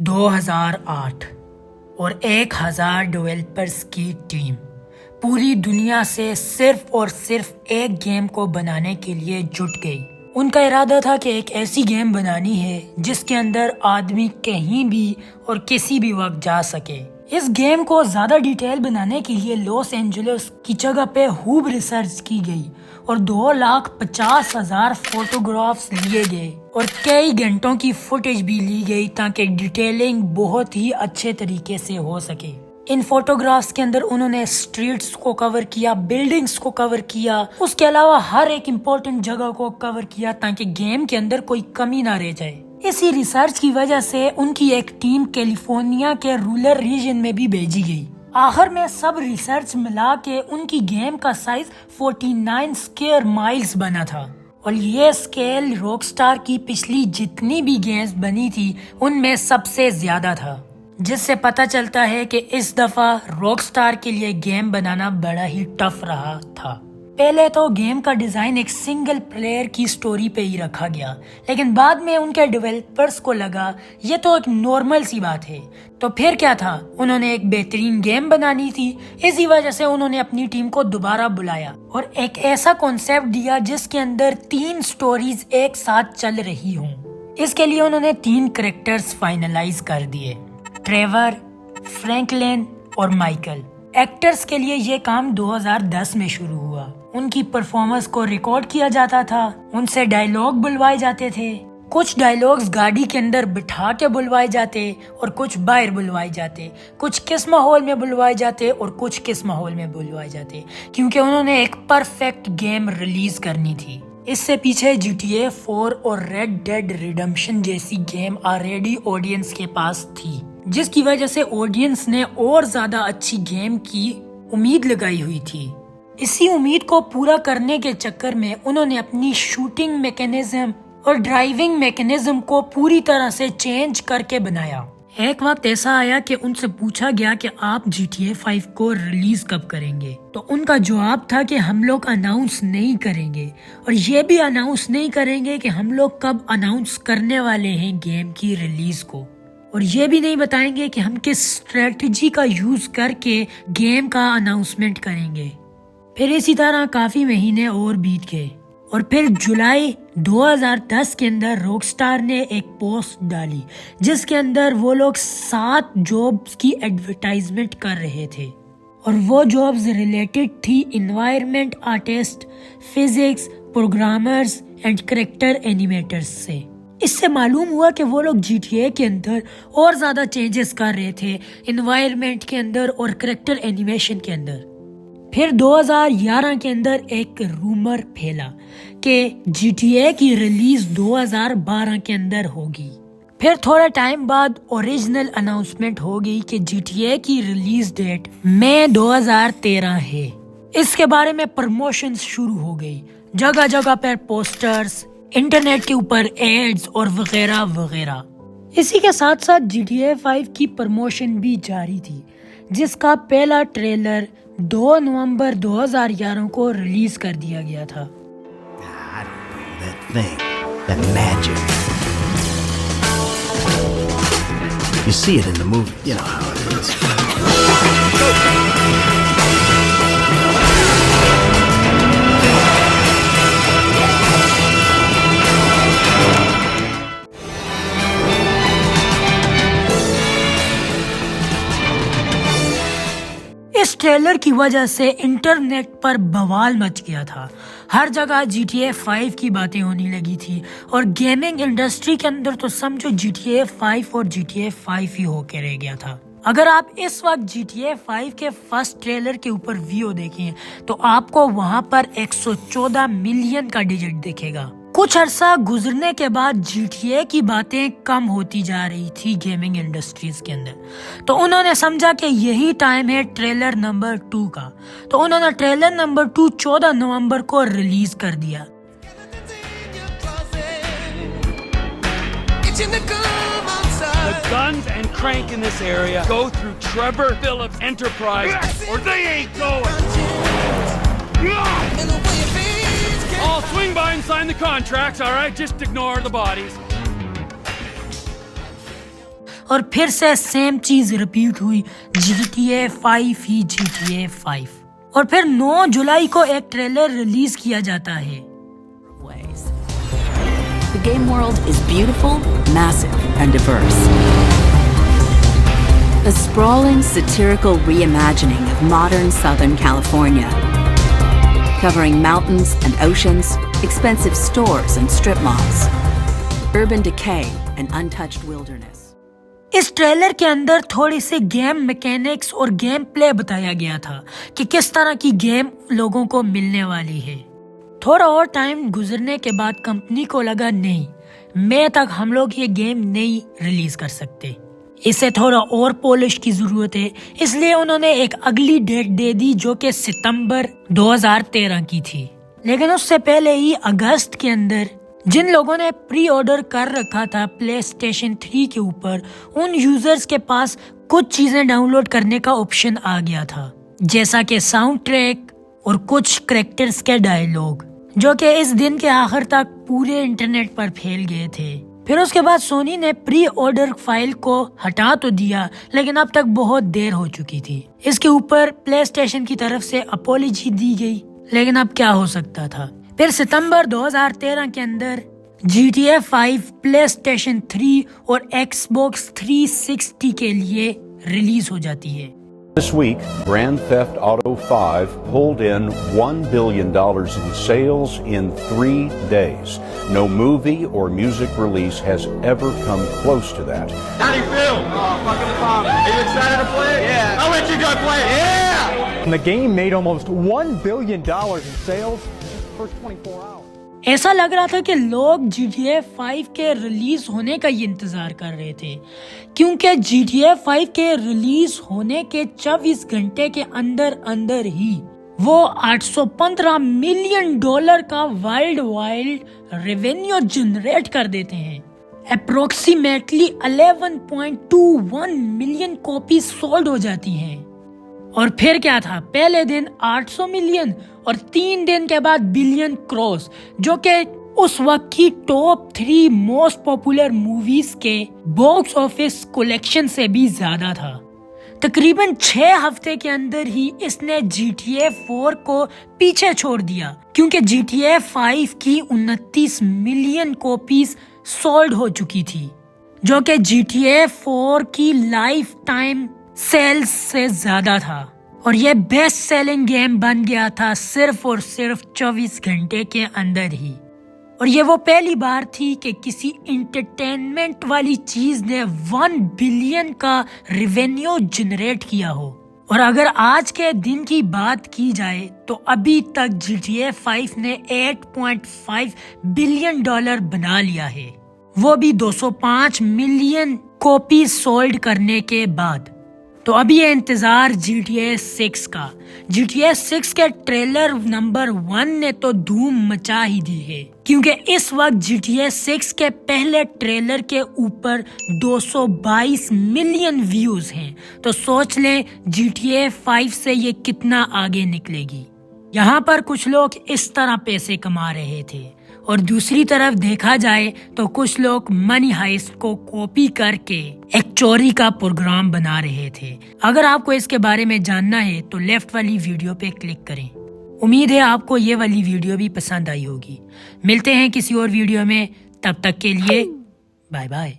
2008 اور 1000 ڈیولپرز کی ٹیم پوری دنیا سے صرف اور صرف ایک گیم کو بنانے کے لیے جٹ گئی۔ ان کا ارادہ تھا کہ ایک ایسی گیم بنانی ہے جس کے اندر آدمی کہیں بھی اور کسی بھی وقت جا سکے۔ اس گیم کو زیادہ ڈیٹیل بنانے کے لیے لاس اینجلس کی جگہ پہ خوب ریسرچ کی گئی اور 2,50,000 فوٹوگرافز لیے گئے اور کئی گھنٹوں کی فوٹیج بھی لی گئی تاکہ ڈیٹیلنگ بہت ہی اچھے طریقے سے ہو سکے۔ ان فوٹوگرافز کے اندر انہوں نے اسٹریٹس کو کور کیا، بلڈنگز کو کور کیا، اس کے علاوہ ہر ایک امپورٹنٹ جگہ کو کور کیا تاکہ گیم کے اندر کوئی کمی نہ رہ جائے۔ اسی ریسرچ کی وجہ سے ان کی ایک ٹیم کیلیفورنیا کے رورل ریجن میں بھی بھیجی گئی۔ آخر میں سب ریسرچ ملا کے ان کی گیم کا سائز 49 اسکوائر مائلز بنا تھا، اور یہ اسکیل راک سٹار کی پچھلی جتنی بھی گیمز بنی تھی ان میں سب سے زیادہ تھا، جس سے پتہ چلتا ہے کہ اس دفعہ راک سٹار کے لیے گیم بنانا بڑا ہی ٹف رہا تھا۔ پہلے تو گیم کا ڈیزائن ایک سنگل پلیئر کی سٹوری پہ ہی رکھا گیا، لیکن بعد میں ان کے ڈیولپرز کو لگا یہ تو ایک نارمل سی بات ہے، تو پھر کیا تھا، انہوں نے ایک بہترین گیم بنانی تھی۔ اسی وجہ سے انہوں نے اپنی ٹیم کو دوبارہ بلایا اور ایک ایسا کانسیپٹ دیا جس کے اندر 3 سٹوریز ایک ساتھ چل رہی ہوں۔ اس کے لیے انہوں نے 3 کریکٹرز فائنلائز کر دیے، ٹریور، فرینکلن اور مائیکل۔ ایکٹرز کے لیے یہ کام 2010 میں شروع ہوا۔ ان کی پرفارمنس کو ریکارڈ کیا جاتا تھا، ان سے ڈائیلاگ بلوائے جاتے تھے۔ کچھ ڈائیلاگز گاڑی کے اندر بٹھا کے بلوائے جاتے اور کچھ باہر بلوائے جاتے، کچھ کس ماحول میں بلوائے جاتے اور کچھ کس ماحول میں بلوائے جاتے، کیونکہ انہوں نے ایک پرفیکٹ گیم ریلیز کرنی تھی۔ اس سے پیچھے GTA 4 اور ریڈ ڈیڈ ریڈمپشن جیسی گیم آلریڈی آڈینس کے پاس تھی، جس کی وجہ سے آڈینس نے اور زیادہ اچھی گیم کی امید لگائی ہوئی تھی۔ اسی امید کو پورا کرنے کے چکر میں انہوں نے اپنی شوٹنگ میکینزم اور ڈرائیونگ میکینزم کو پوری طرح سے چینج کر کے بنایا۔ ایک وقت ایسا آیا کہ ان سے پوچھا گیا کہ آپ GTA 5 کو ریلیز کب کریں گے، تو ان کا جواب تھا کہ ہم لوگ اناؤنس نہیں کریں گے، اور یہ بھی اناؤنس نہیں کریں گے کہ ہم لوگ کب اناؤنس کرنے والے ہیں گیم کی ریلیز کو، اور یہ بھی نہیں بتائیں گے کہ ہم کس اسٹریٹجی کا یوز کر کے گیم کا اناؤنسمنٹ کریں گے۔ پھر اسی طرح کافی مہینے اور بیت گئے، اور پھر جولائی 2010 کے اندر راک سٹار نے ایک پوسٹ ڈالی جس کے اندر وہ لوگ 7 جابز کی ایڈورٹائزمنٹ کر رہے تھے، اور وہ جابز ریلیٹڈ تھی environment artist, physics, programmers and character animators سے۔ اس سے معلوم ہوا کہ وہ لوگ GTA کے اندر اور زیادہ چینجز کر رہے تھے، انوائرمنٹ کے اندر اور کریکٹر اینیمیشن کے اندر۔ پھر 2011 کے اندر ایک رومر پھیلا کہ GTA کی ریلیز 2012 کے اندر ہوگی۔ پھر تھوڑا ٹائم بعد اوریجنل اناؤنسمنٹ ہوگی کہ GTA کی ریلیز ڈیٹ مئی 2013 ہے۔ اس کے بارے میں پروموشنز شروع ہو گئی، جگہ جگہ پر پوسٹرز، انٹرنیٹ کے اوپر ایڈز اور وغیرہ وغیرہ۔ اسی کے ساتھ ساتھ GTA 5 کی پروموشن بھی جاری تھی، جس کا پہلا ٹریلر 2 نومبر 2011 کو ریلیز کر دیا گیا تھا۔ You see it in the movie, you know how it is. اس ٹریلر کی وجہ سے انٹرنیٹ پر بوال مچ گیا تھا، ہر جگہ GTA 5 کی باتیں ہونے لگی تھی، اور گیمنگ انڈسٹری کے اندر تو سمجھو GTA 5 اور GTA 5 ہی ہو کے رہ گیا تھا۔ اگر آپ اس وقت GTA 5 کے فرسٹ ٹریلر کے اوپر ویو دیکھیں تو آپ کو وہاں پر 114 ملین کا ڈیجٹ دکھے گا۔ کچھ عرصہ گزرنے کے بعد GTA کی باتیں کم ہوتی جا رہی تھی گیمنگ انڈسٹریز کے اندر، تو انہوں نے سمجھا کہ یہی ٹائم ہے ٹریلر نمبر 2 کا، تو انہوں نے ٹریلر نمبر 2 14 نومبر کو ریلیز کر دیا۔ The guns and crank in this area go through Trevor Phillips Enterprise, or they ain't going. I'll swing by and sign the contracts, all right? Just ignore the bodies. اور پھر سے same چیز repeat ہوئی GTA 5 ہی GTA 5 اور پھر 9 جولائی کو ایک trailer release کیا جاتا ہے. The game world is beautiful, massive, and diverse. A sprawling, satirical reimagining of modern Southern California, covering mountains and oceans, expensive stores and strip malls, urban decay and untouched wilderness. اس trailer کے اندر تھوڑی سی game mechanics اور game play بتایا گیا تھا کہ کس طرح کی گیم لوگوں کو ملنے والی ہے. تھوڑا اور ٹائم گزرنے کے بعد کمپنی کو لگا نہیں مئی تک ہم لوگ یہ گیم نہیں ریلیز کر سکتے, اسے تھوڑا اور پولش کی ضرورت ہے, اس لیے انہوں نے ایک اگلی ڈیٹ دے دی جو کہ ستمبر 2013 کی تھی. لیکن اس سے پہلے ہی اگست کے اندر جن لوگوں نے پری آرڈر کر رکھا تھا پلے اسٹیشن 3 کے اوپر, ان یوزرز کے پاس کچھ چیزیں ڈاؤن لوڈ کرنے کا آپشن آ گیا تھا, جیسا کہ ساؤنڈ ٹریک اور کچھ کریکٹرز کے ڈائیلاگ جو کہ اس دن کے آخر تک پورے انٹرنیٹ پر پھیل گئے تھے. پھر اس کے بعد سونی نے پری آرڈر فائل کو ہٹا تو دیا لیکن اب تک بہت دیر ہو چکی تھی. اس کے اوپر پلے اسٹیشن کی طرف سے اپولوجی دی گئی لیکن اب کیا ہو سکتا تھا. پھر ستمبر 2013 کے اندر GTA 5 پلے اسٹیشن 3 اور ایکس باکس 360 کے لیے ریلیز ہو جاتی ہے. This week, Grand Theft Auto 5 pulled in $1 billion in sales in 3 days. No movie or music release has ever come close to that. How do you feel? Oh, fucking fun. Are you excited to play it? Yeah. I'll let you go play it. Yeah! The game made almost $1 billion in sales in the first 24 hours. ایسا لگ رہا تھا کہ لوگ GTA 5 کے release ہونے کا ہی انتظار کر رہے تھے کیونکہ GTA 5 کے ریلیز ہونے کے 24 گھنٹے کے اندر ہی وہ $815 ملین کا ورلڈ ریونیو جنریٹ کر دیتے ہیں. اپروکسیمیٹلی 11.21 ملین کاپیز سولڈ ہو جاتی ہیں. اور پھر کیا تھا, پہلے دن 800 ملین اور 3 دن کے بعد بلین کراس, جو کہ اس وقت کی ٹاپ 3 موسٹ پاپولر موویز کے باکس آفس کلیکشن سے بھی زیادہ تھا. تقریباً 6 ہفتے کے اندر ہی اس نے GTA 4 کو پیچھے چھوڑ دیا کیونکہ GTA 5 کی 29 ملین کاپیز سولڈ ہو چکی تھی جو کہ GTA 4 کی لائف ٹائم سیلز سے زیادہ تھا اور یہ بیسٹ سیلنگ گیم بن گیا تھا صرف اور صرف 24 گھنٹے کے اندر ہی. اور یہ وہ پہلی بار تھی کہ کسی انٹرٹینمنٹ والی چیز نے 1 بلین کا ریونیو جنریٹ کیا ہو. اور اگر آج کے دن کی بات کی جائے تو ابھی تک GTA 5 نے $8.5 بلین بنا لیا ہے, وہ بھی 205 ملین کاپی سولڈ کرنے کے بعد. تو ابھی یہ انتظار GTA 6 کا. GTA 6 کے ٹریلر نمبر 1 نے تو دھوم مچا ہی دی ہے کیونکہ اس وقت GTA 6 کے پہلے ٹریلر کے اوپر 222 ملین ویوز ہیں. تو سوچ لیں GTA 5 سے یہ کتنا آگے نکلے گی. یہاں پر کچھ لوگ اس طرح پیسے کما رہے تھے اور دوسری طرف دیکھا جائے تو کچھ لوگ منی ہائسٹ کو کاپی کر کے ایک چوری کا پروگرام بنا رہے تھے. اگر آپ کو اس کے بارے میں جاننا ہے تو لیفٹ والی ویڈیو پہ کلک کریں. امید ہے آپ کو یہ والی ویڈیو بھی پسند آئی ہوگی. ملتے ہیں کسی اور ویڈیو میں, تب تک کے لیے بائے بائے.